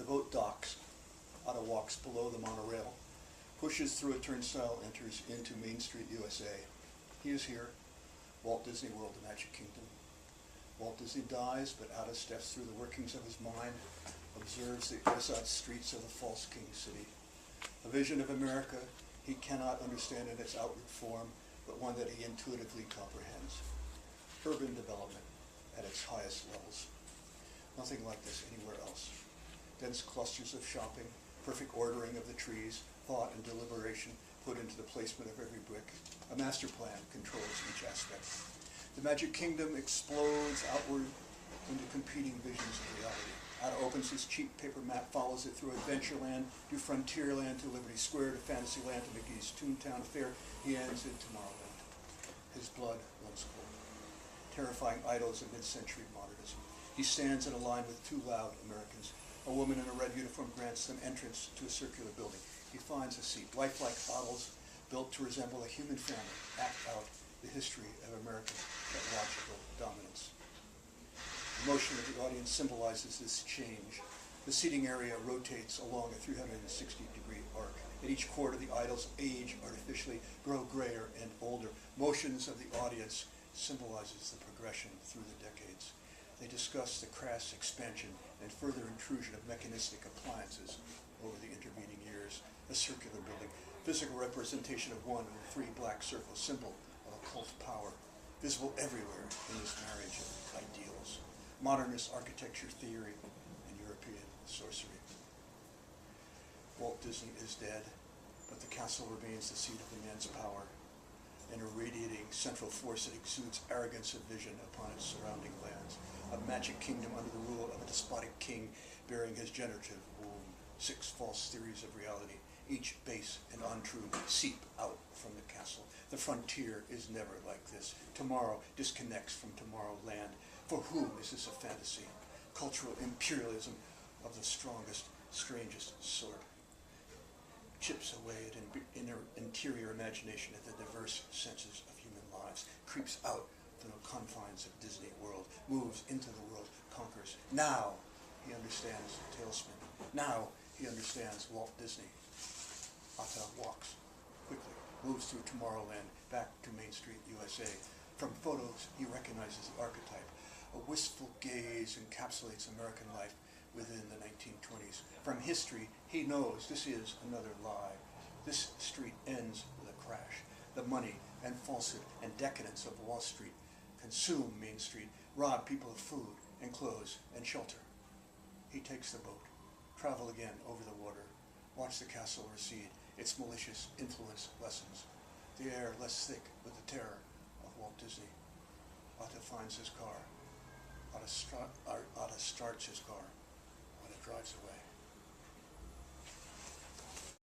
boat docks. Atta walks below the monorail, pushes through a turnstile, enters into Main Street, USA. He is here, Walt Disney World, the Magic Kingdom. Walt Disney dies, but Atta steps through the workings of his mind, observes the ill-sought streets of the false king city. A vision of America he cannot understand in its outward form, but one that he intuitively comprehends. Urban development at its highest levels. Nothing like this anywhere else. Dense clusters of shopping, perfect ordering of the trees, thought and deliberation put into the placement of every brick. A master plan controls each aspect. The Magic Kingdom explodes outward into competing visions of reality. Atta opens his cheap paper map, follows it through Adventureland to Frontierland to Liberty Square to Fantasyland to Mickey's Toontown Fair. He ends in Tomorrowland. His blood runs cold. Terrifying idols of mid-century modernism. He stands in a line with two loud Americans. A woman in a red uniform grants them entrance to a circular building. He finds a seat. Lifelike bottles built to resemble a human family act out the history of American technological dominance. The motion of the audience symbolizes this change. The seating area rotates along a 360-degree arc. At each quarter, the idols age artificially, grow grayer and older. Motions of the audience symbolizes the progression through the decades. They discuss the crass expansion and further intrusion of mechanistic appliances over the intervening years. A circular building, physical representation of one of the three black circles, symbol of occult power, visible everywhere in this marriage of ideals. Modernist architecture theory and European sorcery. Walt Disney is dead, but the castle remains the seat of immense power, an irradiating central force that exudes arrogance of vision upon its surrounding lands. A magic kingdom under the rule of a despotic king bearing his generative womb. 6 false theories of reality, each base and untrue, seep out from the castle. The frontier is never like this. Tomorrow disconnects from Tomorrowland. For whom is this a fantasy? Cultural imperialism of the strongest, strangest sort. Chips away at interior imagination at the diverse senses of human lives, creeps out from the confines of Disney World, moves into the world, conquers. Now he understands Tailspin. Now he understands Walt Disney. Atta walks quickly, moves through Tomorrowland, back to Main Street, USA. From photos, he recognizes the archetype. A wistful gaze encapsulates American life within the 1920s. From history, he knows this is another lie. This street ends with a crash. The money and falsehood and decadence of Wall Street consume Main Street, rob people of food and clothes and shelter. He takes the boat, travel again over the water, watch the castle recede, its malicious influence lessens, the air less thick with the terror of Walt Disney. Atta finds his car. Atta starts his car. Atta drives away.